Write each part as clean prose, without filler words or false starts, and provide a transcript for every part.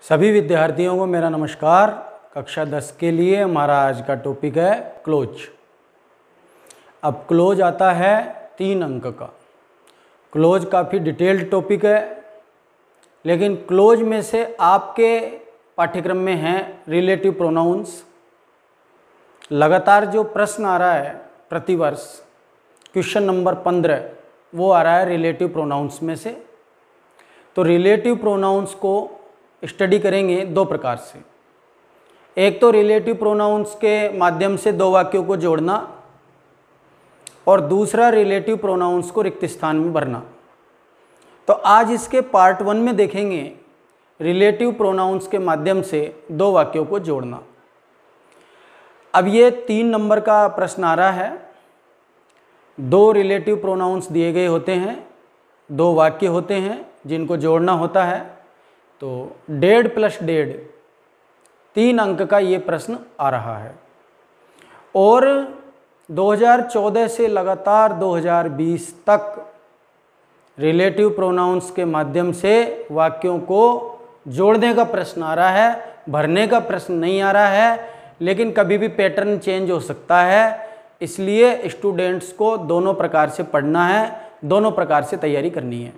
सभी विद्यार्थियों को मेरा नमस्कार। कक्षा 10 के लिए हमारा आज का टॉपिक है क्लोज। अब क्लोज आता है 3 अंक का। क्लोज काफ़ी डिटेल्ड टॉपिक है, लेकिन क्लोज में से आपके पाठ्यक्रम में हैं रिलेटिव प्रोनाउंस। लगातार जो प्रश्न आ रहा है प्रतिवर्ष, क्वेश्चन नंबर 15 वो आ रहा है रिलेटिव प्रोनाउंस में से। तो रिलेटिव प्रोनाउंस को स्टडी करेंगे 2 प्रकार से। एक तो रिलेटिव प्रोनाउंस के माध्यम से 2 वाक्यों को जोड़ना, और दूसरा रिलेटिव प्रोनाउंस को रिक्त स्थान में भरना। तो आज इसके पार्ट 1 में देखेंगे रिलेटिव प्रोनाउंस के माध्यम से 2 वाक्यों को जोड़ना। अब ये 3 नंबर का प्रश्न आ रहा है। 2 रिलेटिव प्रोनाउंस दिए गए होते हैं, 2 वाक्य होते हैं जिनको जोड़ना होता है। तो डेड प्लस डेड 3 अंक का ये प्रश्न आ रहा है, और 2014 से लगातार 2020 तक रिलेटिव प्रोनाउंस के माध्यम से वाक्यों को जोड़ने का प्रश्न आ रहा है, भरने का प्रश्न नहीं आ रहा है। लेकिन कभी भी पैटर्न चेंज हो सकता है, इसलिए स्टूडेंट्स को दोनों प्रकार से पढ़ना है, दोनों प्रकार से तैयारी करनी है।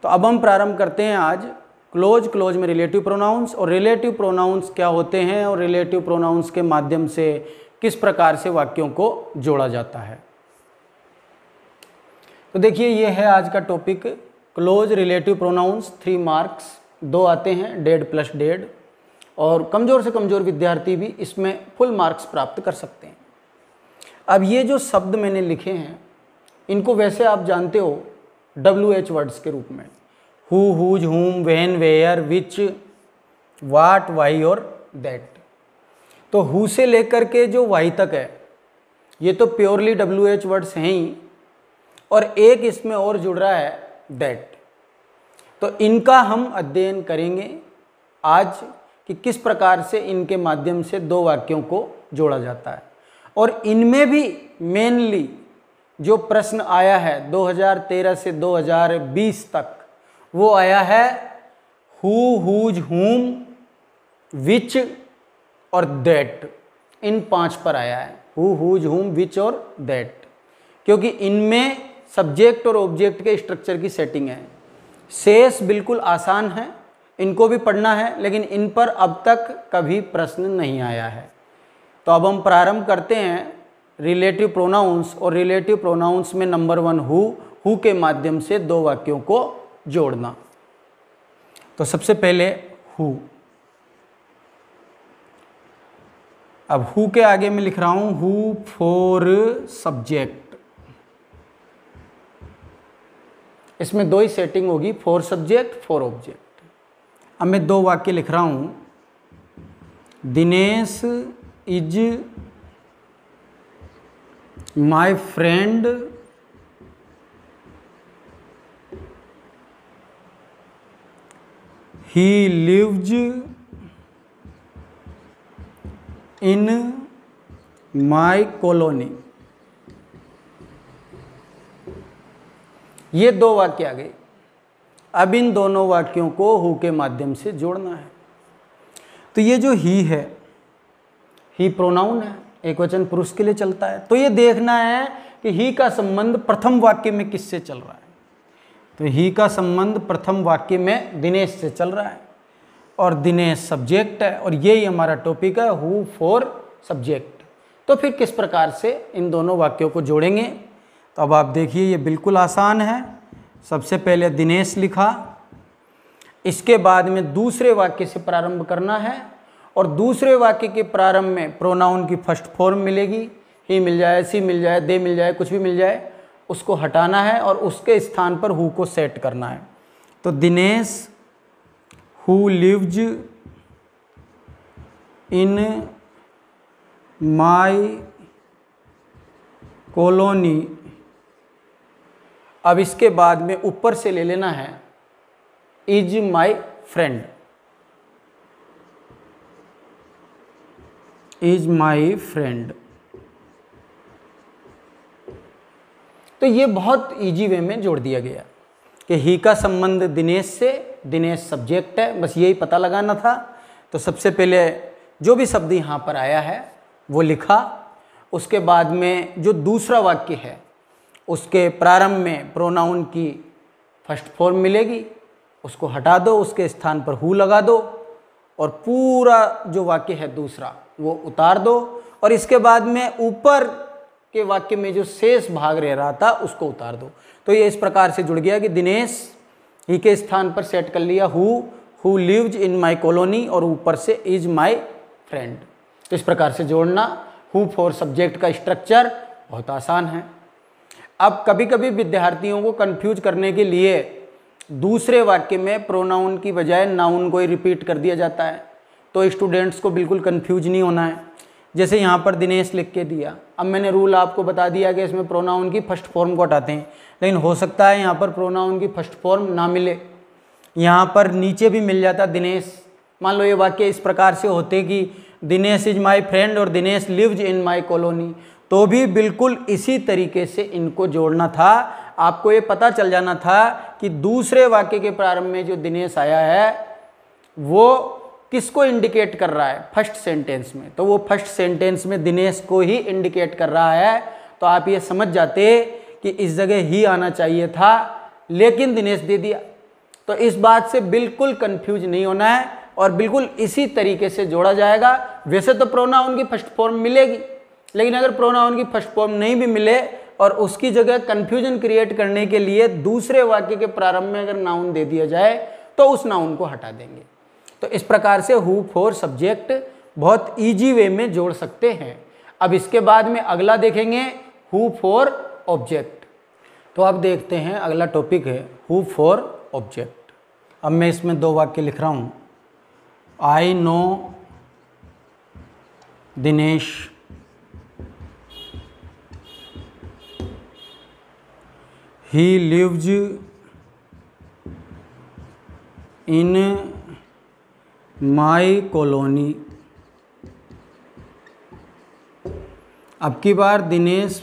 तो अब हम प्रारंभ करते हैं आज क्लोज में रिलेटिव प्रोनाउंस, और रिलेटिव प्रोनाउंस क्या होते हैं और रिलेटिव प्रोनाउंस के माध्यम से किस प्रकार से वाक्यों को जोड़ा जाता है। तो देखिए, ये है आज का topic close relative pronouns. 3 marks 2 आते हैं, डेड प्लस डेड, और कमज़ोर से कमज़ोर विद्यार्थी भी इसमें फुल मार्क्स प्राप्त कर सकते हैं। अब ये जो शब्द मैंने लिखे हैं, इनको वैसे आप जानते हो WH वर्ड्स के रूप में: who, whose, whom, when, where, which, what, why और दैट। तो हु से लेकर के जो वाई तक है, ये तो प्योरली WH वर्ड्स हैं ही, और एक इसमें और जुड़ रहा है दैट। तो इनका हम अध्ययन करेंगे आज कि किस प्रकार से इनके माध्यम से 2 वाक्यों को जोड़ा जाता है। और इनमें भी मेनली जो प्रश्न आया है 2013 से 2020 तक, वो आया है हु, हुज, हुम, विच और दैट। इन 5 पर आया है, हु, हुज, हुम, विच और दैट, क्योंकि इनमें सब्जेक्ट और ऑब्जेक्ट के स्ट्रक्चर की सेटिंग है। शेष बिल्कुल आसान है, इनको भी पढ़ना है, लेकिन इन पर अब तक कभी प्रश्न नहीं आया है। तो अब हम प्रारंभ करते हैं रिलेटिव प्रोनाउंस, और रिलेटिव प्रोनाउंस में नंबर 1 हु के माध्यम से 2 वाक्यों को जोड़ना। तो सबसे पहले हु। अब हु के आगे मैं लिख रहा हूं हु फॉर सब्जेक्ट। इसमें 2 ही सेटिंग होगी, फॉर सब्जेक्ट, फॉर ऑब्जेक्ट। अब मैं 2 वाक्य लिख रहा हूं: Dinesh is my friend, he lives in my colony। ये 2 वाक्य आ गए। अब इन दोनों वाक्यों को हु के माध्यम से जोड़ना है। तो ये जो ही है, ही प्रोनाउन है, एकवचन पुरुष के लिए चलता है। तो ये देखना है कि ही का संबंध प्रथम वाक्य में किससे चल रहा है। तो ही का संबंध प्रथम वाक्य में दिनेश से चल रहा है, और दिनेश सब्जेक्ट है, और यही हमारा टॉपिक है हु फॉर सब्जेक्ट। तो फिर किस प्रकार से इन दोनों वाक्यों को जोड़ेंगे, तो अब आप देखिए, ये बिल्कुल आसान है। सबसे पहले दिनेश लिखा, इसके बाद में दूसरे वाक्य से प्रारंभ करना है, और दूसरे वाक्य के प्रारंभ में प्रोनाउन की फर्स्ट फॉर्म मिलेगी। ही मिल जाए, सी मिल जाए, दे मिल जाए, कुछ भी मिल जाए, उसको हटाना है और उसके स्थान पर हु को सेट करना है। तो Dinesh who lives in my colony. अब इसके बाद में ऊपर से ले लेना है is my friend, is my friend. तो ये बहुत इजी वे में जोड़ दिया गया कि ही का संबंध दिनेश से दिनेश सब्जेक्ट है, बस यही पता लगाना था। तो सबसे पहले जो भी शब्द यहाँ पर आया है वो लिखा, उसके बाद में जो दूसरा वाक्य है उसके प्रारंभ में प्रोनाउन की फर्स्ट फॉर्म मिलेगी, उसको हटा दो, उसके स्थान पर हु लगा दो और पूरा जो वाक्य है दूसरा वो उतार दो, और इसके बाद में ऊपर के वाक्य में जो शेष भाग रह रहा था उसको उतार दो। तो ये इस प्रकार से जुड़ गया कि दिनेश ही के स्थान पर सेट कर लिया who lives in my colony और ऊपर से इज माई फ्रेंड। तो इस प्रकार से जोड़ना हु फॉर सब्जेक्ट का स्ट्रक्चर बहुत आसान है। अब कभी कभी विद्यार्थियों को कंफ्यूज करने के लिए दूसरे वाक्य में प्रोनाउन की बजाय नाउन को ही रिपीट कर दिया जाता है, तो स्टूडेंट्स को बिल्कुल कंफ्यूज नहीं होना है। जैसे यहाँ पर दिनेश लिख के दिया, अब मैंने रूल आपको बता दिया कि इसमें प्रोनाउन की फर्स्ट फॉर्म को हटाते हैं, लेकिन हो सकता है यहाँ पर प्रोनाउन की फर्स्ट फॉर्म ना मिले, यहाँ पर नीचे भी मिल जाता दिनेश। मान लो ये वाक्य इस प्रकार से होते कि दिनेश इज माई फ्रेंड और Dinesh lives in my colony, तो भी बिल्कुल इसी तरीके से इनको जोड़ना था। आपको ये पता चल जाना था कि दूसरे वाक्य के प्रारंभ में जो दिनेश आया है वो किसको इंडिकेट कर रहा है, फर्स्ट सेंटेंस में, तो वो फर्स्ट सेंटेंस में दिनेश को ही इंडिकेट कर रहा है। तो आप ये समझ जाते कि इस जगह ही आना चाहिए था, लेकिन दिनेश दे दिया। तो इस बात से बिल्कुल कंफ्यूज नहीं होना है और बिल्कुल इसी तरीके से जोड़ा जाएगा। वैसे तो प्रोनाउन की फर्स्ट फॉर्म मिलेगी, लेकिन अगर प्रोनाउन की फर्स्ट फॉर्म नहीं भी मिले और उसकी जगह कंफ्यूजन क्रिएट करने के लिए दूसरे वाक्य के प्रारंभ में अगर नाउन दे दिया जाए तो उस नाउन को हटा देंगे। तो इस प्रकार से हु फॉर सब्जेक्ट बहुत इजी वे में जोड़ सकते हैं। अब इसके बाद में अगला देखेंगे हु फॉर ऑब्जेक्ट। तो अब देखते हैं अगला टॉपिक है हु फॉर ऑब्जेक्ट। अब मैं इसमें दो वाक्य लिख रहा हूँ। I know Dinesh he lives in my colony. अब की बार दिनेश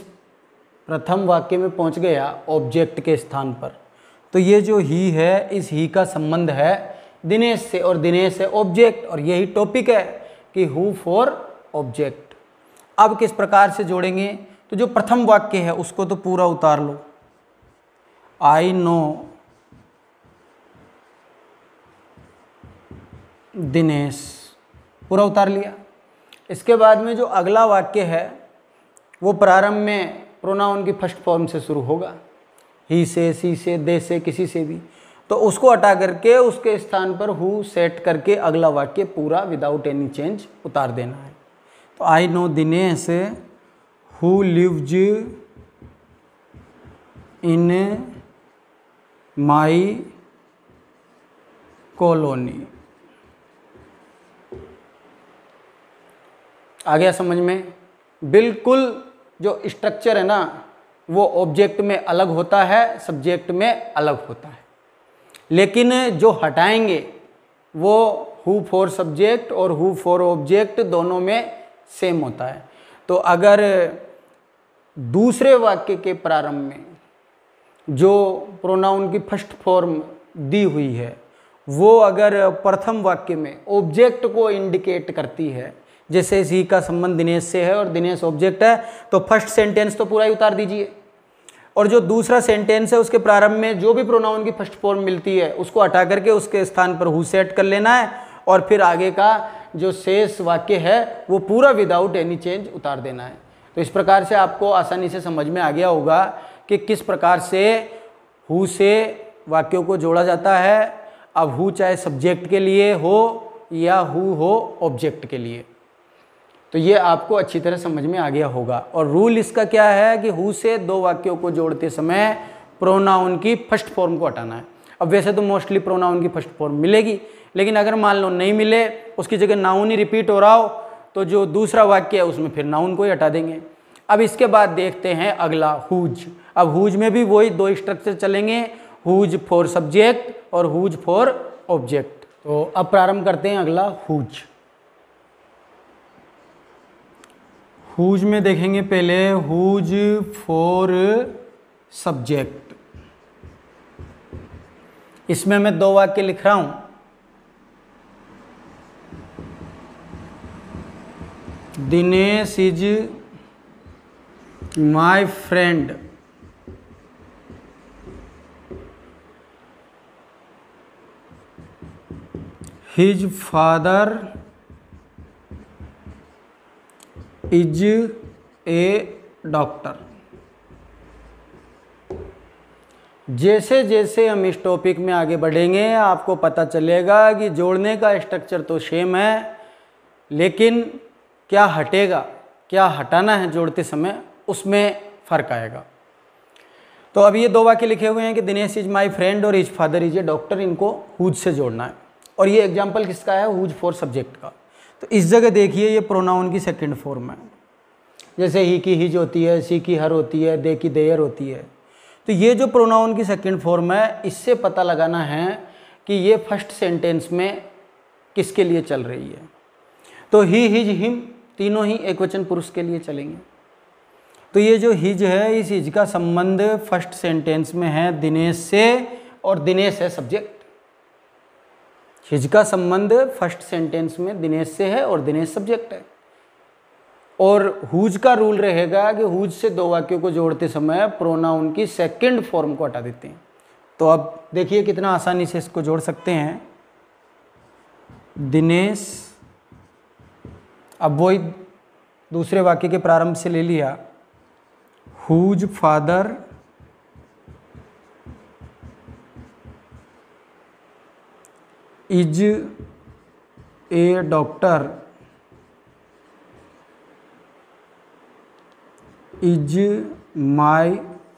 प्रथम वाक्य में पहुंच गया ऑब्जेक्ट के स्थान पर, तो ये जो ही है इस ही का संबंध है दिनेश से, और दिनेश है ऑब्जेक्ट, और यही टॉपिक है कि हु फॉर ऑब्जेक्ट। अब किस प्रकार से जोड़ेंगे, तो जो प्रथम वाक्य है उसको तो पूरा उतार लो। आई नो दिनेश पूरा उतार लिया। इसके बाद में जो अगला वाक्य है वो प्रारंभ में प्रोनाउन की फर्स्ट फॉर्म से शुरू होगा, ही से, सी से, दे से, किसी से भी, तो उसको हटा करके उसके स्थान पर हु सेट करके अगला वाक्य पूरा विदाउट एनी चेंज उतार देना है। तो I know Dinesh who lives in my colony. आ गया समझ में? बिल्कुल जो स्ट्रक्चर है ना वो ऑब्जेक्ट में अलग होता है, सब्जेक्ट में अलग होता है, लेकिन जो हटाएंगे वो हु फॉर सब्जेक्ट और हु फॉर ऑब्जेक्ट दोनों में सेम होता है। तो अगर दूसरे वाक्य के प्रारंभ में जो प्रोनाउन की फर्स्ट फॉर्म दी हुई है वो अगर प्रथम वाक्य में ऑब्जेक्ट को इंडिकेट करती है, जैसे ही का संबंध दिनेश से है और दिनेश ऑब्जेक्ट है, तो फर्स्ट सेंटेंस तो पूरा ही उतार दीजिए, और जो दूसरा सेंटेंस है उसके प्रारंभ में जो भी प्रोनाउन की फर्स्ट फॉर्म मिलती है उसको हटा करके उसके स्थान पर हु सेट कर लेना है, और फिर आगे का जो शेष वाक्य है वो पूरा विदाउट एनी चेंज उतार देना है। तो इस प्रकार से आपको आसानी से समझ में आ गया होगा कि किस प्रकार से हु से वाक्यों को जोड़ा जाता है। अब हु चाहे सब्जेक्ट के लिए हो या हु हो ऑब्जेक्ट के लिए, तो ये आपको अच्छी तरह समझ में आ गया होगा। और रूल इसका क्या है कि हु से दो वाक्यों को जोड़ते समय प्रोनाउन की फर्स्ट फॉर्म को हटाना है। अब वैसे तो मोस्टली प्रोनाउन की फर्स्ट फॉर्म मिलेगी, लेकिन अगर मान लो नहीं मिले, उसकी जगह नाउन ही रिपीट हो रहा हो, तो जो दूसरा वाक्य है उसमें फिर नाउन को ही हटा देंगे। अब इसके बाद देखते हैं अगला हुज। अब हुज में भी वही दो स्ट्रक्चर चलेंगे, हुज फॉर सब्जेक्ट और हुज फॉर ऑब्जेक्ट। तो अब प्रारंभ करते हैं अगला हुज। हुज में देखेंगे पहले हुज फॉर सब्जेक्ट। इसमें मैं 2 वाक्य लिख रहा हूं। Dinesh is my friend, his father is a doctor. जैसे जैसे हम इस टॉपिक में आगे बढ़ेंगे आपको पता चलेगा कि जोड़ने का स्ट्रक्चर तो सेम है, लेकिन क्या हटेगा, क्या हटाना है जोड़ते समय, उसमें फ़र्क आएगा। तो अब ये 2 वाक्य लिखे हुए हैं कि दिनेश इज माय फ्रेंड और his father is a doctor, इनको हुज से जोड़ना है। और ये एग्जाम्पल किसका है, हुज फॉर सब्जेक्ट का। तो इस जगह देखिए ये प्रोनाउन की सेकंड फॉर्म है, जैसे ही की हिज होती है, सी की हर होती है, दे की देयर होती है। तो ये जो प्रोनाउन की सेकंड फॉर्म है, इससे पता लगाना है कि ये फर्स्ट सेंटेंस में किसके लिए चल रही है। तो ही, हिज, हिम तीनों ही एकवचन पुरुष के लिए चलेंगे। तो ये जो हिज है, इस हिज का संबंध फर्स्ट सेंटेंस में है दिनेश से, और दिनेश है सब्जेक्ट। हिज का संबंध फर्स्ट सेंटेंस में दिनेश से है और दिनेश सब्जेक्ट है। और हुज का रूल रहेगा कि हुज से 2 वाक्यों को जोड़ते समय प्रोनाउन की सेकंड फॉर्म को हटा देते हैं। तो अब देखिए कितना आसानी से इसको जोड़ सकते हैं। दिनेश, अब वही दूसरे वाक्य के प्रारंभ से ले लिया, whose father is a doctor is my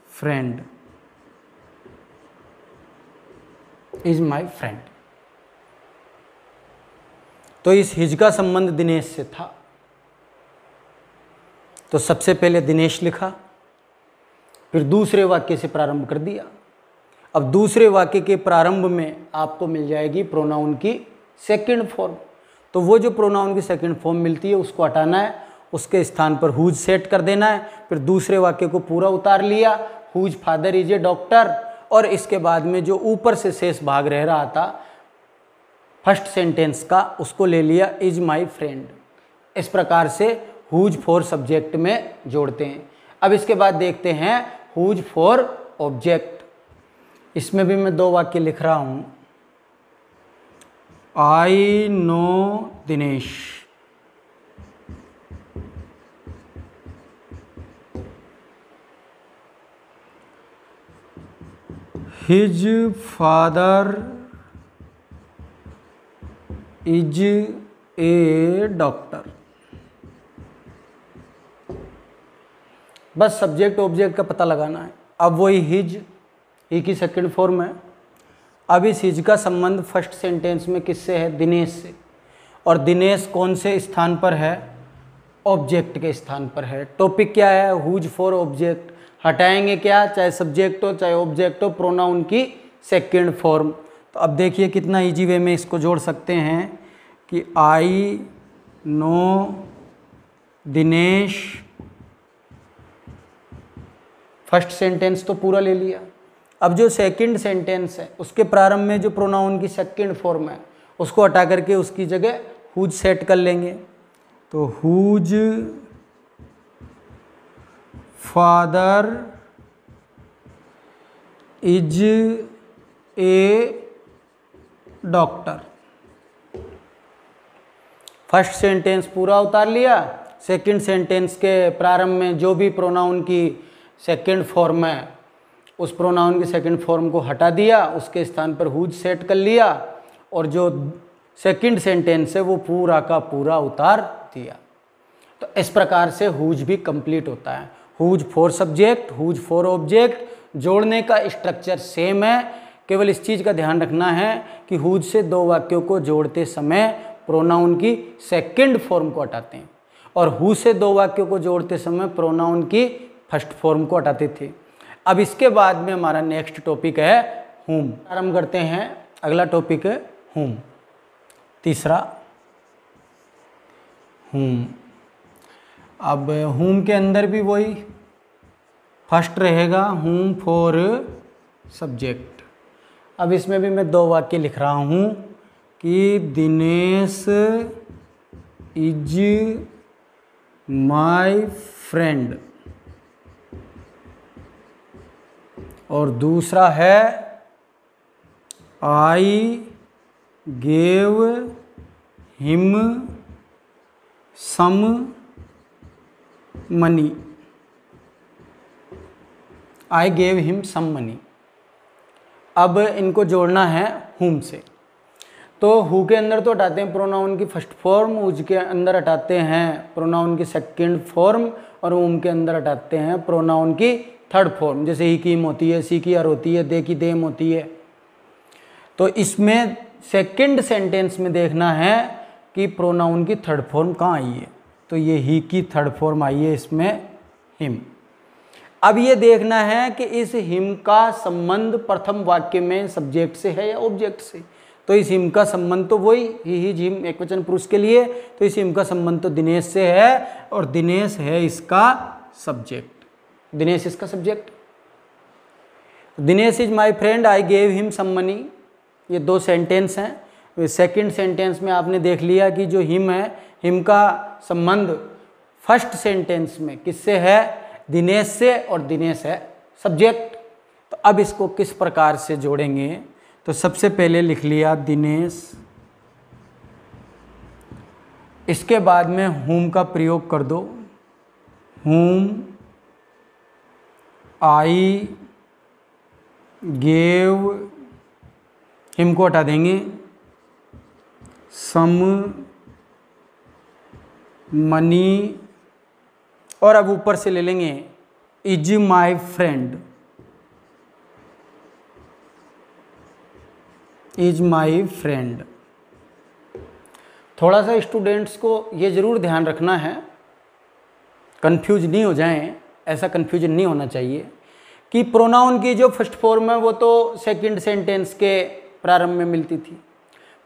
friend, is my friend. तो इस हिज का संबंध दिनेश से था, तो सबसे पहले दिनेश लिखा, फिर दूसरे वाक्य से प्रारंभ कर दिया। अब दूसरे वाक्य के प्रारंभ में आपको मिल जाएगी प्रोनाउन की सेकंड फॉर्म। तो वो जो प्रोनाउन की सेकंड फॉर्म मिलती है उसको हटाना है, उसके स्थान पर हुज सेट कर देना है। फिर दूसरे वाक्य को पूरा उतार लिया, whose father is a doctor, और इसके बाद में जो ऊपर से शेष भाग रह रहा था फर्स्ट सेंटेंस का, उसको ले लिया इज माय फ्रेंड। इस प्रकार से हुज फॉर सब्जेक्ट में जोड़ते हैं। अब इसके बाद देखते हैं हुज फॉर ऑब्जेक्ट। इसमें भी मैं 2 वाक्य लिख रहा हूं। आई know Dinesh, his father is a doctor. बस सब्जेक्ट ऑब्जेक्ट का पता लगाना है। अब वही हिज, ही की सेकंड फॉर्म है। अब इस हिज का संबंध फर्स्ट सेंटेंस में किससे है, दिनेश से। और दिनेश कौन से स्थान पर है, ऑब्जेक्ट के स्थान पर है। टॉपिक क्या है, हुज फॉर ऑब्जेक्ट। हटाएंगे क्या, चाहे सब्जेक्ट हो चाहे ऑब्जेक्ट हो, प्रोनाउन की सेकंड फॉर्म। तो अब देखिए कितना इजी वे में इसको जोड़ सकते हैं कि आई नो दिनेश, फर्स्ट सेंटेंस तो पूरा ले लिया। अब जो सेकंड सेंटेंस है उसके प्रारंभ में जो प्रोनाउन की सेकंड फॉर्म है उसको हटा करके उसकी जगह हुज सेट कर लेंगे। तो whose father is a doctor. First sentence पूरा उतार लिया, सेकंड सेंटेंस के प्रारंभ में जो भी प्रोनाउन की सेकंड फॉर्म है उस प्रोनाउन की सेकंड फॉर्म को हटा दिया, उसके स्थान पर हुज सेट कर लिया, और जो सेकंड सेंटेंस है वो पूरा का पूरा उतार दिया। तो इस प्रकार से हुज भी कंप्लीट होता है। Whose for subject, whose for object, जोड़ने का स्ट्रक्चर सेम है। केवल इस चीज़ का ध्यान रखना है कि हुज से 2 वाक्यों को जोड़ते समय प्रोनाउन की सेकंड फॉर्म को हटाते हैं, और हुज से 2 वाक्यों को जोड़ते समय प्रोनाउन की फर्स्ट फॉर्म को हटाते थे। अब इसके बाद में हमारा नेक्स्ट टॉपिक है हुम। आरंभ करते हैं। अगला टॉपिक है हुम, तीसरा हुम। अब हुम के अंदर भी वही फर्स्ट रहेगा हुम फॉर सब्जेक्ट। अब इसमें भी मैं 2 वाक्य लिख रहा हूँ कि दिनेश इज माय फ्रेंड, और दूसरा है I gave him some money. I gave him some money. अब इनको जोड़ना है हुम से। तो हु के अंदर तो हटाते हैं प्रोनाउन की फर्स्ट फॉर्म, उज के अंदर हटाते हैं प्रोनाउन की सेकंड फॉर्म, और उम के अंदर हटाते हैं प्रोनाउन की थर्ड फॉर्म। जैसे ही की होती है, सी की अर होती है, दे की देम होती है। तो इसमें सेकंड सेंटेंस में देखना है कि प्रोनाउन की थर्ड फॉर्म कहाँ आई है। तो ये ही की थर्ड फॉर्म आई है इसमें हिम। अब ये देखना है कि इस हिम का संबंध प्रथम वाक्य में सब्जेक्ट से है या ऑब्जेक्ट से। तो इस हिम का संबंध तो वही ही हिम एकवचन पुरुष के लिए, तो इस हिम का संबंध तो दिनेश से है, और दिनेश है इसका सब्जेक्ट। दिनेश इसका subject. Dinesh is my friend, I gave him some money. ये 2 सेंटेंस हैं। सेकंड सेंटेंस में आपने देख लिया कि जो हिम है, हिम का संबंध फर्स्ट सेंटेंस में किससे है, दिनेश से, और दिनेश है सब्जेक्ट। तो अब इसको किस प्रकार से जोड़ेंगे, तो सबसे पहले लिख लिया दिनेश, इसके बाद में हुम का प्रयोग कर दो, हुम आई गेव, हिम को हटा देंगे, सम मनी, और अब ऊपर से ले लेंगे is my friend, is my friend. थोड़ा सा स्टूडेंट्स को ये ज़रूर ध्यान रखना है, कंफ्यूज नहीं हो जाएं, ऐसा कंफ्यूजन नहीं होना चाहिए कि प्रोनाउन की जो फर्स्ट फॉर्म है वो तो सेकंड सेंटेंस के प्रारंभ में मिलती थी,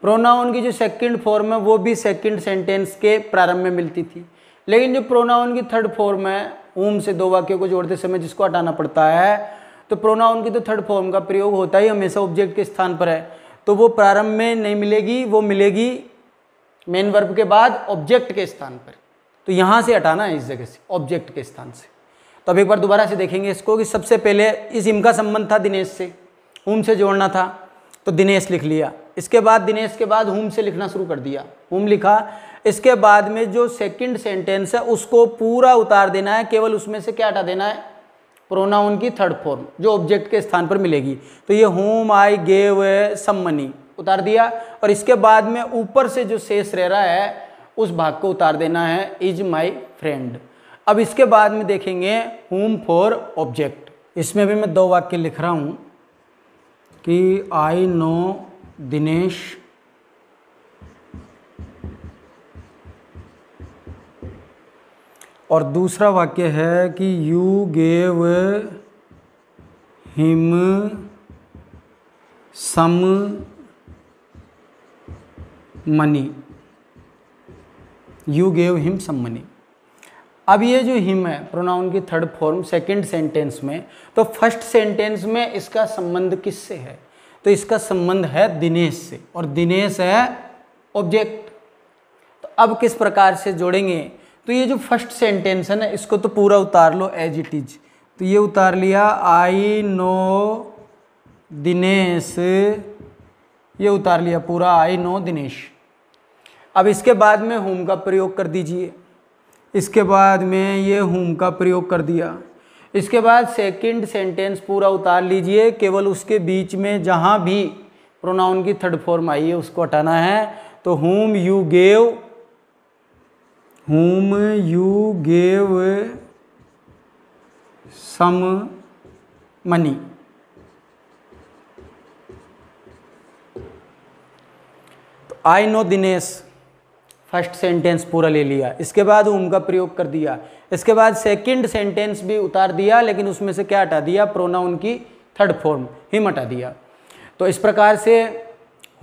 प्रोनाउन की जो सेकंड फॉर्म है वो भी सेकंड सेंटेंस के प्रारंभ में मिलती थी, लेकिन जो प्रोनाउन की थर्ड फॉर्म है ऊम से 2 वाक्यों को जोड़ते समय जिसको हटाना पड़ता है, तो प्रोनाउन की तो थर्ड फॉर्म का प्रयोग होता ही हमेशा ऑब्जेक्ट के स्थान पर है। तो वो प्रारंभ में नहीं मिलेगी, वो मिलेगी मेन वर्ब के बाद ऑब्जेक्ट के स्थान पर। तो यहाँ से हटाना है, इस जगह से ऑब्जेक्ट के स्थान से। तो अब एक बार दोबारा से देखेंगे इसको कि सबसे पहले इस हिम का संबंध था दिनेश से, हुम से जोड़ना था, तो दिनेश लिख लिया। इसके बाद दिनेश के बाद हुम से लिखना शुरू कर दिया, हुम लिखा। इसके बाद में जो सेकंड सेंटेंस है उसको पूरा उतार देना है, केवल उसमें से क्या हटा देना है, प्रोनाउन की थर्ड फॉर्म जो ऑब्जेक्ट के स्थान पर मिलेगी। तो ये हुम आई गेव सम मनी उतार दिया, और इसके बाद में ऊपर से जो शेष रह रहा है उस भाग को उतार देना है, इज माई फ्रेंड। अब इसके बाद में देखेंगे हुम फॉर ऑब्जेक्ट। इसमें भी मैं 2 वाक्य लिख रहा हूँ कि आई नो दिनेश, और दूसरा वाक्य है कि you gave him some money, you gave him some money. अब ये जो हिम है प्रोनाउन की थर्ड फॉर्म सेकंड सेंटेंस में, तो फर्स्ट सेंटेंस में इसका संबंध किससे है, तो इसका संबंध है दिनेश से, और दिनेश है ऑब्जेक्ट। तो अब किस प्रकार से जोड़ेंगे, तो ये जो फर्स्ट सेंटेंस है ना इसको तो पूरा उतार लो एज इट इज। तो ये उतार लिया आई नो दिनेश, ये उतार लिया पूरा आई नो दिनेश। अब इसके बाद में हुम का प्रयोग कर दीजिए, इसके बाद में ये हुम का प्रयोग कर दिया। इसके बाद सेकंड सेंटेंस पूरा उतार लीजिए, केवल उसके बीच में जहाँ भी प्रोनाउन की थर्ड फॉर्म आई है उसको हटाना है। तो whom you gave some money. तो I know Dinesh first sentence पूरा ले लिया, इसके बाद हुम का प्रयोग कर दिया, इसके बाद सेकंड सेंटेंस भी उतार दिया, लेकिन उसमें से क्या हटा दिया, प्रोनाउन की थर्ड फॉर्म हिम हटा दिया। तो इस प्रकार से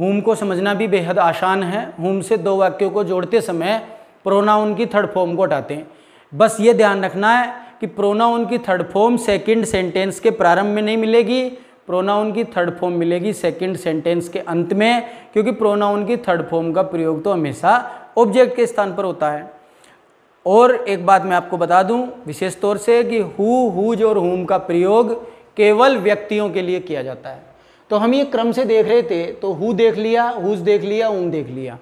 हुम को समझना भी बेहद आसान है। हुम से 2 वाक्यों को जोड़ते समय प्रोनाउन की थर्ड फॉर्म को हटाते हैं। बस ये ध्यान रखना है कि प्रोनाउन की थर्ड फॉर्म सेकंड सेंटेंस के प्रारंभ में नहीं मिलेगी, प्रोनाउन की थर्ड फॉर्म मिलेगी सेकंड सेंटेंस के अंत में, क्योंकि प्रोनाउन की थर्ड फॉर्म का प्रयोग तो हमेशा ऑब्जेक्ट के स्थान पर होता है। और एक बात मैं आपको बता दूं विशेष तौर से कि हु, हुज और हुम का प्रयोग केवल व्यक्तियों के लिए किया जाता है। तो हम ये क्रम से देख रहे थे, तो हु देख लिया, हुज देख लिया, हुम देख लिया।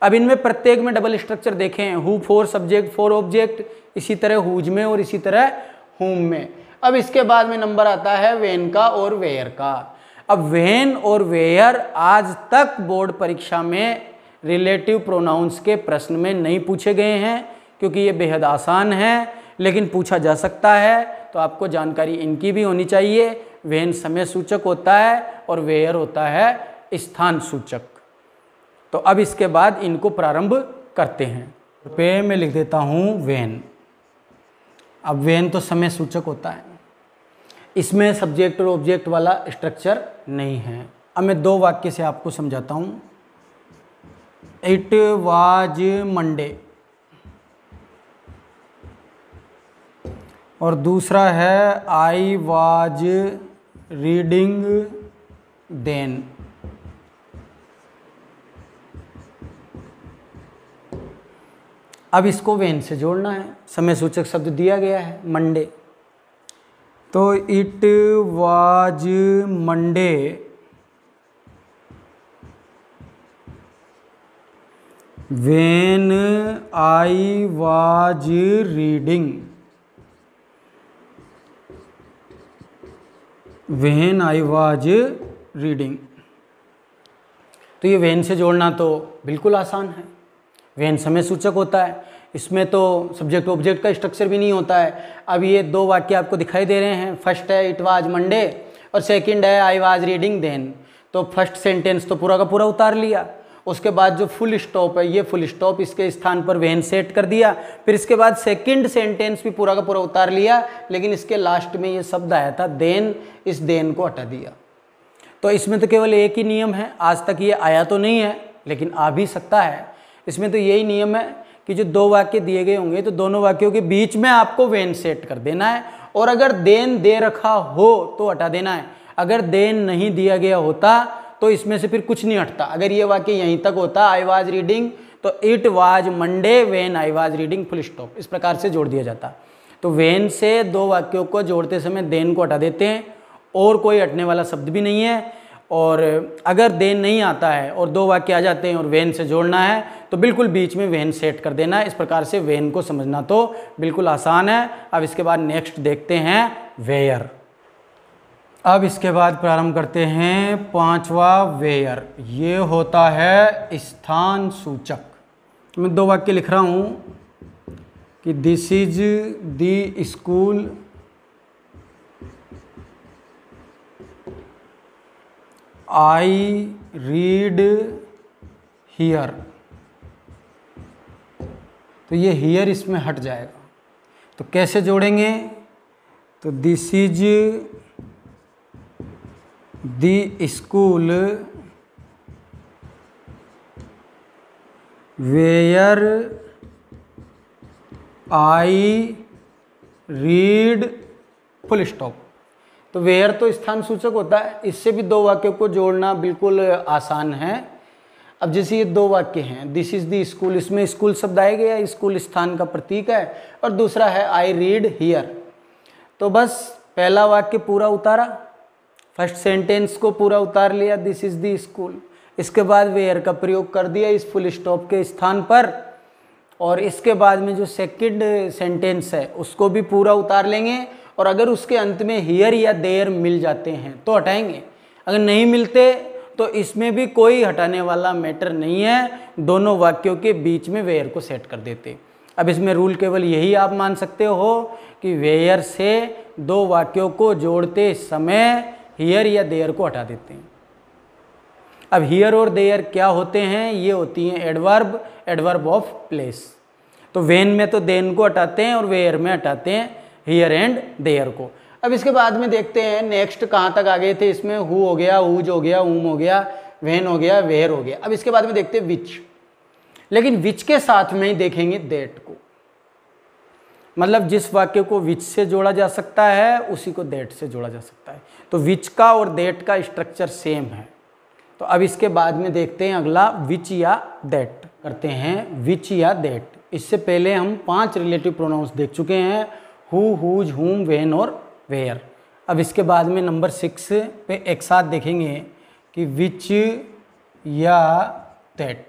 अब इनमें प्रत्येक में डबल स्ट्रक्चर देखें, who for subject for object, इसी तरह हुज में और इसी तरह हुम में। अब इसके बाद में नंबर आता है वेन का और वेयर का। अब वेन और वेयर आज तक बोर्ड परीक्षा में रिलेटिव प्रोनाउंस के प्रश्न में नहीं पूछे गए हैं, क्योंकि ये बेहद आसान है, लेकिन पूछा जा सकता है, तो आपको जानकारी इनकी भी होनी चाहिए। वेन समय सूचक होता है और वेयर होता है स्थान सूचक। तो अब इसके बाद इनको प्रारंभ करते हैं। पे में लिख देता हूँ वेन। अब वेन तो समय सूचक होता है, इसमें सब्जेक्ट और ऑब्जेक्ट वाला स्ट्रक्चर नहीं है। अब मैं दो वाक्य से आपको समझाता हूँ। इट वाज मंडे और दूसरा है आई वाज रीडिंग देन। अब इसको वेन से जोड़ना है, समय सूचक शब्द दिया गया है मंडे, तो it was Monday when I was reading. When I was reading, तो ये वेन से जोड़ना तो बिल्कुल आसान है। वेन समय सूचक होता है, इसमें तो सब्जेक्ट ऑब्जेक्ट का स्ट्रक्चर भी नहीं होता है। अब ये दो वाक्य आपको दिखाई दे रहे हैं, फर्स्ट है इट वाज मंडे और सेकंड है आई वाज रीडिंग देन। तो फर्स्ट सेंटेंस तो पूरा का पूरा उतार लिया, उसके बाद जो फुल स्टॉप है ये फुल स्टॉप इसके स्थान पर वेन सेट कर दिया, फिर इसके बाद सेकंड सेंटेंस भी पूरा का पूरा उतार लिया, लेकिन इसके लास्ट में ये शब्द आया था देन, इस देन को हटा दिया। तो इसमें तो केवल एक ही नियम है, आज तक ये आया तो नहीं है लेकिन आ भी सकता है। इसमें तो यही नियम है कि जो दो वाक्य दिए गए होंगे तो दोनों वाक्यों के बीच में आपको वेन सेट कर देना है, और अगर देन दे रखा हो तो हटा देना है। अगर देन नहीं दिया गया होता तो इसमें से फिर कुछ नहीं हटता। अगर ये वाक्य यहीं तक होता आई वाज रीडिंग, तो it was Monday when I was reading full stop, इस प्रकार से जोड़ दिया जाता। तो वेन से दो वाक्यों को जोड़ते समय देन को हटा देते हैं, और कोई हटने वाला शब्द भी नहीं है। और अगर देन नहीं आता है और दो वाक्य आ जाते हैं और वेन से जोड़ना है तो बिल्कुल बीच में वेन सेट कर देना है। इस प्रकार से वेन को समझना तो बिल्कुल आसान है। अब इसके बाद नेक्स्ट देखते हैं वेयर। अब इसके बाद प्रारंभ करते हैं पांचवा वेयर। ये होता है स्थान सूचक। मैं दो वाक्य लिख रहा हूँ कि this is the school I read here, तो ये हियर इसमें हट जाएगा। तो कैसे जोड़ेंगे? तो this is the school where I read full stop. तो वेयर तो स्थान सूचक होता है, इससे भी दो वाक्यों को जोड़ना बिल्कुल आसान है। अब जैसे ये दो वाक्य हैं, दिस इज द स्कूल, इसमें स्कूल शब्द आया गया, स्कूल स्थान का प्रतीक है, और दूसरा है आई रीड हियर। तो बस पहला वाक्य पूरा उतारा, फर्स्ट सेंटेंस को पूरा उतार लिया, दिस इज द स्कूल। इसके बाद वेयर का प्रयोग कर दिया इस फुल स्टॉप के स्थान पर, और इसके बाद में जो सेकंड सेंटेंस है उसको भी पूरा उतार लेंगे, और अगर उसके अंत में हियर या देयर मिल जाते हैं तो हटाएंगे, अगर नहीं मिलते तो इसमें भी कोई हटाने वाला मैटर नहीं है, दोनों वाक्यों के बीच में वेयर को सेट कर देते। अब इसमें रूल केवल यही आप मान सकते हो कि वेयर से दो वाक्यों को जोड़ते समय हियर या देयर को हटा देते हैं। अब हियर और देयर क्या होते हैं? ये होती हैं एडवर्ब, एडवर्ब ऑफ प्लेस। तो वेन में तो देन को हटाते हैं और वेयर में हटाते हैं हियर एंड देयर को। अब इसके बाद में देखते हैं नेक्स्ट कहाँ तक आ गए थे। इसमें हु हो गया, हुज हो गया, हुम हो गया, वेन हो गया, वेयर हो गया। अब इसके बाद में देखते हैं विच, लेकिन विच के साथ में ही देखेंगे दैट को। मतलब जिस वाक्य को विच से जोड़ा जा सकता है उसी को दैट से जोड़ा जा सकता है। तो विच का और दैट का स्ट्रक्चर सेम है। तो अब इसके बाद में देखते हैं अगला विच या दैट करते हैं। विच या दैट, इससे पहले हम 5 रिलेटिव प्रोनाउंस देख चुके हैं, हु, हुज, हुम, व्हेन और वेयर। अब इसके बाद में नंबर 6 पे एक साथ देखेंगे कि विच या दैट,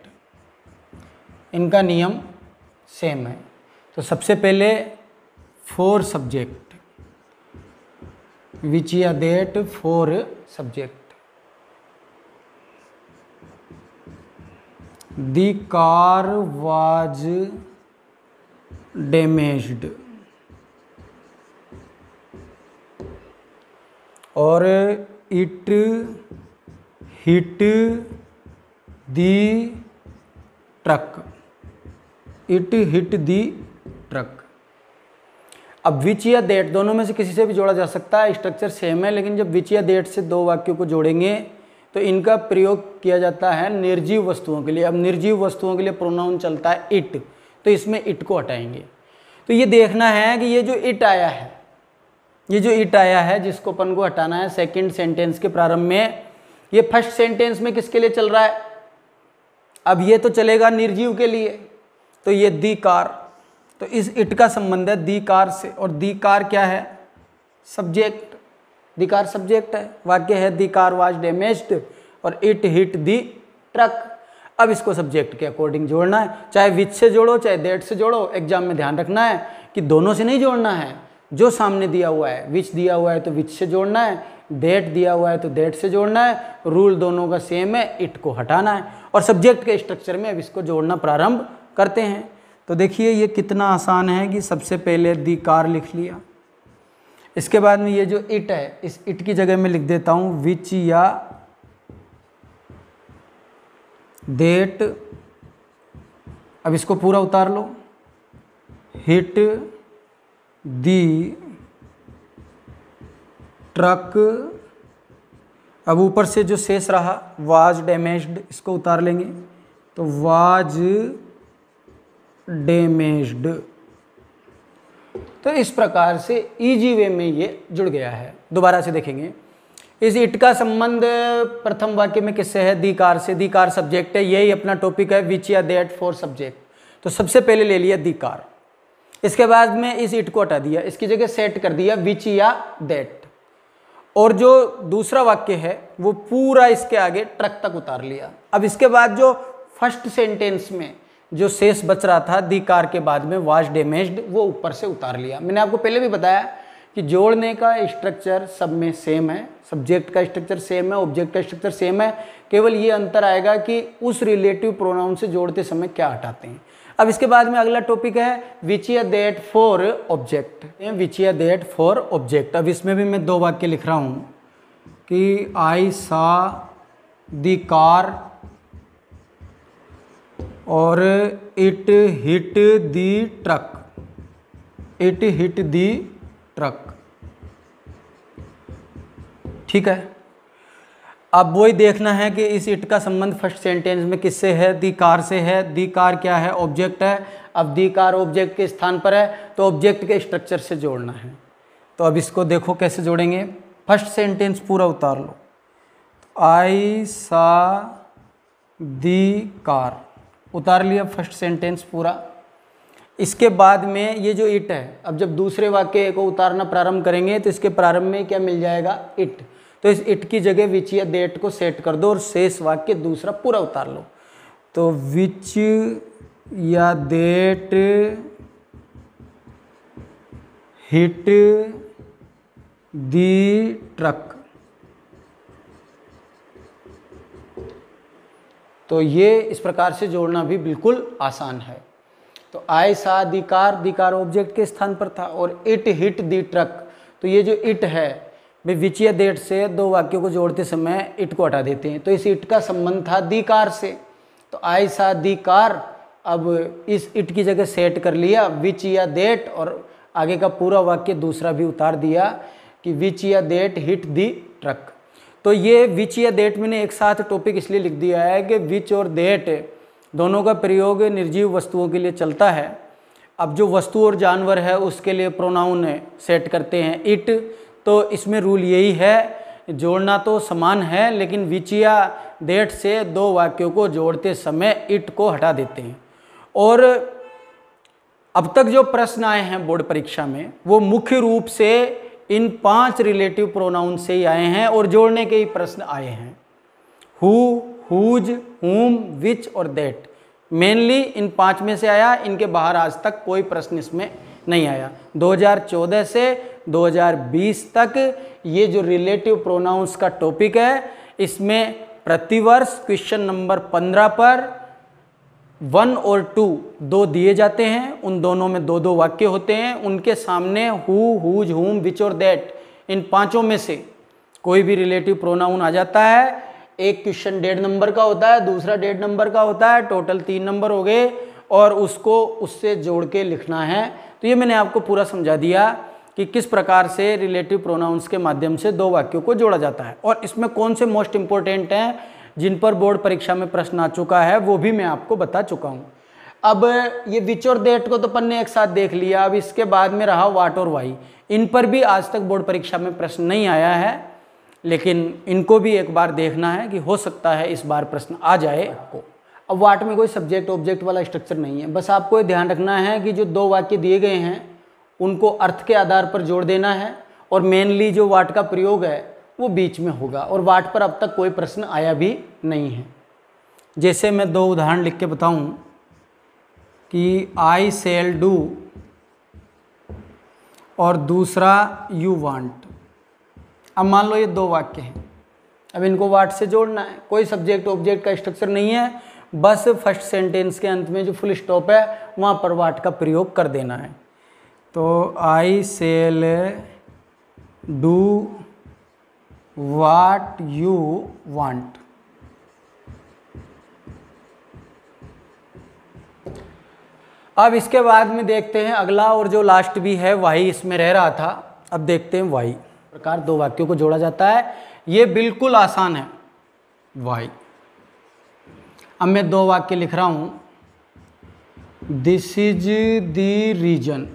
इनका नियम सेम है। तो सबसे पहले फॉर सब्जेक्ट, विच या that for subject. The car was damaged, और it hit the truck, it hit the truck. अब विच या दैट दोनों में से किसी से भी जोड़ा जा सकता है, स्ट्रक्चर सेम है, लेकिन जब विच या दैट से दो वाक्यों को जोड़ेंगे तो इनका प्रयोग किया जाता है निर्जीव वस्तुओं के लिए। अब निर्जीव वस्तुओं के लिए प्रोनाउन चलता है इट, तो इसमें इट को हटाएंगे। तो ये देखना है कि ये जो इट आया है, ये जो इट आया है जिसको अपन को हटाना है सेकंड सेंटेंस के प्रारंभ में, ये फर्स्ट सेंटेंस में किसके लिए चल रहा है? अब ये तो चलेगा निर्जीव के लिए, तो ये दी कार, तो इस इट का संबंध है दी कार से, और दी कार क्या है? सब्जेक्ट। दी कार सब्जेक्ट है। वाक्य है दी कार वाज डैमेज्ड और इट हिट दी ट्रक। अब इसको सब्जेक्ट के अकॉर्डिंग जोड़ना है, चाहे विच से जोड़ो चाहे दैट से जोड़ो। एग्जाम में ध्यान रखना है कि दोनों से नहीं जोड़ना है, जो सामने दिया हुआ है, विच दिया हुआ है तो विच से जोड़ना है, दैट दिया हुआ है तो दैट से जोड़ना है। रूल दोनों का सेम है, इट को हटाना है। और सब्जेक्ट के स्ट्रक्चर में अब इसको जोड़ना प्रारंभ करते हैं। तो देखिए ये कितना आसान है कि सबसे पहले दी कार लिख लिया, इसके बाद में ये जो इट है, इस इट की जगह में लिख देता हूँ विच या दैट। अब इसको पूरा उतार लो, हिट दी ट्रक। अब ऊपर से जो शेष रहा वाज डैमेज्ड, इसको उतार लेंगे, तो वाज डैमेज्ड। तो इस प्रकार से इजी वे में ये जुड़ गया है। दोबारा से देखेंगे, इस इट का संबंध प्रथम वाक्य में किससे है? दी कार से। दी कार सब्जेक्ट है, यही अपना टॉपिक है विच या दैट फॉर सब्जेक्ट। तो सबसे पहले ले लिया दी कार, इसके बाद में इस इट को हटा दिया, इसकी जगह सेट कर दिया विच या दैट, और जो दूसरा वाक्य है वो पूरा इसके आगे ट्रक तक उतार लिया। अब इसके बाद जो फर्स्ट सेंटेंस में जो शेष बच रहा था दी कार के बाद में वाज डैमेज्ड, वो ऊपर से उतार लिया। मैंने आपको पहले भी बताया कि जोड़ने का स्ट्रक्चर सब में सेम है, सब्जेक्ट का स्ट्रक्चर सेम है, ऑब्जेक्ट का स्ट्रक्चर सेम है, केवल ये अंतर आएगा कि उस रिलेटिव प्रोनाउन से जोड़ते समय क्या हटाते हैं। अब इसके बाद में अगला टॉपिक है विच या दैट फॉर ऑब्जेक्ट। विच या दैट फॉर ऑब्जेक्ट। अब इसमें भी मैं दो वाक्य लिख रहा हूँ कि आई सा दी कार और it hit the truck, it hit the truck. ठीक है, अब वही देखना है कि इस इट का संबंध फर्स्ट सेंटेंस में किससे है? दी कार से है। दी कार क्या है? ऑब्जेक्ट है। अब दी कार ऑब्जेक्ट के स्थान पर है, तो ऑब्जेक्ट के स्ट्रक्चर से जोड़ना है। तो अब इसको देखो कैसे जोड़ेंगे। फर्स्ट सेंटेंस पूरा उतार लो, आई सा दी कार, उतार लिया फर्स्ट सेंटेंस पूरा। इसके बाद में ये जो इट है, अब जब दूसरे वाक्य को उतारना प्रारंभ करेंगे तो इसके प्रारंभ में क्या मिल जाएगा? इट। तो इस इट की जगह विच या दैट को सेट कर दो और शेष वाक्य दूसरा पूरा उतार लो। तो विच या दैट हिट दी ट्रक। तो ये इस प्रकार से जोड़ना भी बिल्कुल आसान है। तो आई सा दी कार ऑब्जेक्ट के स्थान पर था, और इट हिट दी ट्रक। तो ये जो इट है भाई विच या दैट से दो वाक्यों को जोड़ते समय इट को हटा देते हैं, तो इस इट का संबंध था दी कार से। तो आई सा दी कार, अब इस इट की जगह सेट कर लिया विच या दैट, और आगे का पूरा वाक्य दूसरा भी उतार दिया कि विच या दैट हिट दी ट्रक। तो ये विच या दैट मैंने एक साथ टॉपिक इसलिए लिख दिया है कि विच और दैट दोनों का प्रयोग निर्जीव वस्तुओं के लिए चलता है। अब जो वस्तु और जानवर है उसके लिए प्रोनाउन सेट करते हैं इट, तो इसमें रूल यही है, जोड़ना तो समान है लेकिन विच या दैट से दो वाक्यों को जोड़ते समय इट को हटा देते हैं। और अब तक जो प्रश्न आए हैं बोर्ड परीक्षा में वो मुख्य रूप से इन 5 रिलेटिव प्रोनाउन से ही आए हैं और जोड़ने के ही प्रश्न आए हैं। हु, हुज, हुम, विच और दैट मेनली इन 5 में से आया, इनके बाहर आज तक कोई प्रश्न इसमें नहीं आया। 2014 से 2020 तक ये जो रिलेटिव प्रोनाउंस का टॉपिक है इसमें प्रतिवर्ष क्वेश्चन नंबर 15 पर 1 और 2 दो दिए जाते हैं, उन दोनों में 2-2 वाक्य होते हैं, उनके सामने हु, हुज, हुम, विच और दैट इन 5 में से कोई भी रिलेटिव प्रोनाउन आ जाता है। एक क्वेश्चन 1.5 नंबर का होता है, दूसरा 1.5 नंबर का होता है, टोटल 3 नंबर हो गए और उसको उससे जोड़ के लिखना है। तो ये मैंने आपको पूरा समझा दिया कि किस प्रकार से रिलेटिव प्रोनाउंस के माध्यम से 2 वाक्यों को जोड़ा जाता है और इसमें कौन से मोस्ट इंपॉर्टेंट हैं जिन पर बोर्ड परीक्षा में प्रश्न आ चुका है वो भी मैं आपको बता चुका हूँ। अब ये विच और दैट को तो अपन ने एक साथ देख लिया, अब इसके बाद में रहा वाट और वाई। इन पर भी आज तक बोर्ड परीक्षा में प्रश्न नहीं आया है, लेकिन इनको भी एक बार देखना है कि हो सकता है इस बार प्रश्न आ जाए आपको। अब वाट में कोई सब्जेक्ट ऑब्जेक्ट वाला स्ट्रक्चर नहीं है, बस आपको ये ध्यान रखना है कि जो 2 वाक्य दिए गए हैं उनको अर्थ के आधार पर जोड़ देना है और मेनली जो वाट का प्रयोग है वो बीच में होगा और वाट पर अब तक कोई प्रश्न आया भी नहीं है। जैसे मैं 2 उदाहरण लिख के बताऊं कि आई शैल डू और दूसरा यू वांट। अब मान लो ये 2 वाक्य हैं, अब इनको वाट से जोड़ना है, कोई सब्जेक्ट ऑब्जेक्ट का स्ट्रक्चर नहीं है, बस फर्स्ट सेंटेंस के अंत में जो फुल स्टॉप है वहाँ पर वाट का प्रयोग कर देना है। तो I shall do what you want. अब इसके बाद में देखते हैं अगला और जो लास्ट भी है वाई इसमें रह रहा था। अब देखते हैं वाई प्रकार 2 वाक्यों को जोड़ा जाता है, ये बिल्कुल आसान है वाई। अब मैं 2 वाक्य लिख रहा हूं, दिस इज द रीजन,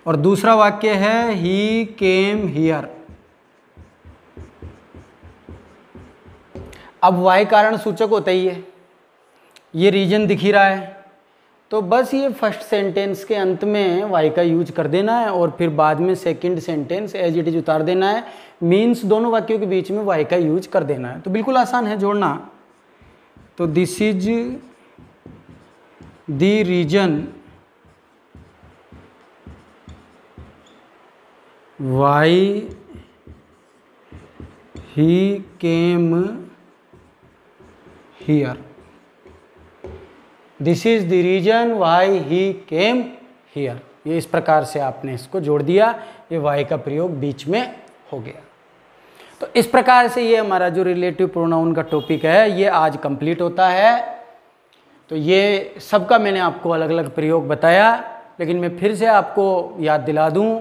और दूसरा वाक्य है ही केम हियर। अब वाई कारण सूचक होता ही है, ये रीजन दिख ही रहा है, तो बस ये फर्स्ट सेंटेंस के अंत में वाई का यूज कर देना है और फिर बाद में second sentence as it is उतार देना है। मीन्स दोनों वाक्यों के बीच में वाई का यूज कर देना है, तो बिल्कुल आसान है जोड़ना। तो this is the reason why he came here. This is the reason why he came here. ये इस प्रकार से आपने इसको जोड़ दिया, ये वाई का प्रयोग बीच में हो गया। तो इस प्रकार से ये हमारा जो रिलेटिव प्रोनाउन का टॉपिक है ये आज कंप्लीट होता है। तो ये सबका मैंने आपको अलग अलग प्रयोग बताया, लेकिन मैं फिर से आपको याद दिला दूं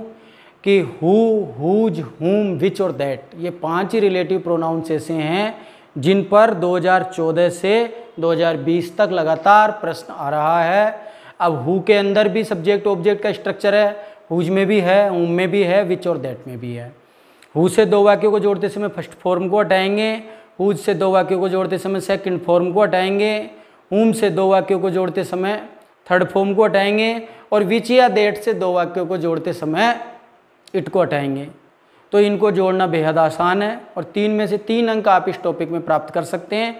कि हु, हुज, हुम, विच और दैट ये 5 ही रिलेटिव प्रोनाउंस ऐसे हैं जिन पर 2014 से 2020 तक लगातार प्रश्न आ रहा है। अब हु के अंदर भी सब्जेक्ट ऑब्जेक्ट का स्ट्रक्चर है, हुज में भी है, हुम में भी है, विच और दैट में भी है। हु से 2 वाक्यों को जोड़ते समय फर्स्ट फॉर्म को हटाएंगे, हुज से 2 वाक्यों को जोड़ते समय सेकंड फॉर्म को हटाएंगे, हुम से 2 वाक्यों को जोड़ते समय थर्ड फॉर्म को हटाएंगे और विच या दैट से 2 वाक्यों को जोड़ते समय इट को हटाएंगे। तो इनको जोड़ना बेहद आसान है और 3 में से 3 अंक आप इस टॉपिक में प्राप्त कर सकते हैं।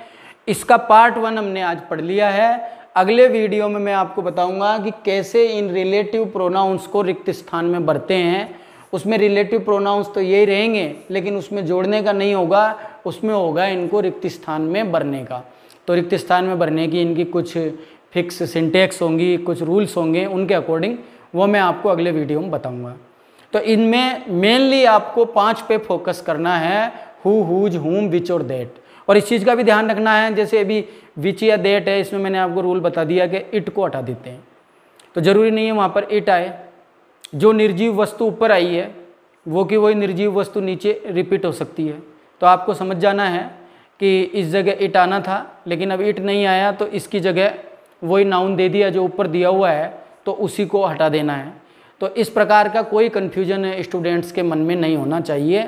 इसका पार्ट 1 हमने आज पढ़ लिया है। अगले वीडियो में मैं आपको बताऊंगा कि कैसे इन रिलेटिव प्रोनाउंस को रिक्त स्थान में भरते हैं। उसमें रिलेटिव प्रोनाउंस तो यही रहेंगे, लेकिन उसमें जोड़ने का नहीं होगा, उसमें होगा इनको रिक्त स्थान में भरने का। तो रिक्त स्थान में भरने की इनकी कुछ फिक्स सिंटेक्स होंगी, कुछ रूल्स होंगे, उनके अकॉर्डिंग वो मैं आपको अगले वीडियो में बताऊँगा। तो इनमें मेनली आपको 5 पे फोकस करना है, हु, हुज, हुम, विच और दैट। और इस चीज़ का भी ध्यान रखना है, जैसे अभी विच या दैट है, इसमें मैंने आपको रूल बता दिया कि इट को हटा देते हैं, तो ज़रूरी नहीं है वहाँ पर इट आए। जो निर्जीव वस्तु ऊपर आई है वो कि वही निर्जीव वस्तु नीचे रिपीट हो सकती है। तो आपको समझ जाना है कि इस जगह इट आना था, लेकिन अब इट नहीं आया तो इसकी जगह वही नाउन दे दिया जो ऊपर दिया हुआ है, तो उसी को हटा देना है। तो इस प्रकार का कोई कन्फ्यूजन स्टूडेंट्स के मन में नहीं होना चाहिए।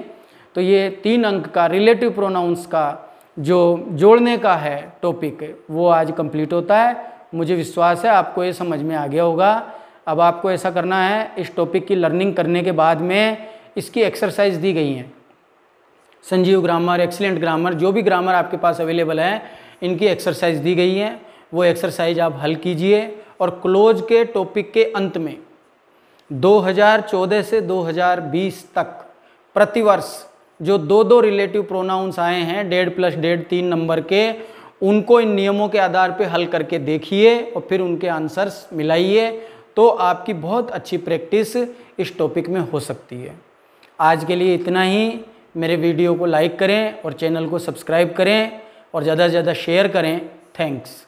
तो ये 3 अंक का रिलेटिव प्रोनाउंस का जो जोड़ने का है टॉपिक, वो आज कंप्लीट होता है। मुझे विश्वास है आपको ये समझ में आ गया होगा। अब आपको ऐसा करना है, इस टॉपिक की लर्निंग करने के बाद में इसकी एक्सरसाइज दी गई हैं, संजीव ग्रामर, एक्सीलेंट ग्रामर, जो भी ग्रामर आपके पास अवेलेबल है, इनकी एक्सरसाइज दी गई है। वो एक्सरसाइज आप हल कीजिए और क्लोज के टॉपिक के अंत में 2014 से 2020 तक प्रतिवर्ष जो 2 रिलेटिव प्रोनाउंस आए हैं डेड प्लस डेड 3 नंबर के, उनको इन नियमों के आधार पे हल करके देखिए और फिर उनके आंसर्स मिलाइए, तो आपकी बहुत अच्छी प्रैक्टिस इस टॉपिक में हो सकती है। आज के लिए इतना ही। मेरे वीडियो को लाइक करें और चैनल को सब्सक्राइब करें और ज़्यादा से ज़्यादा शेयर करें। थैंक्स।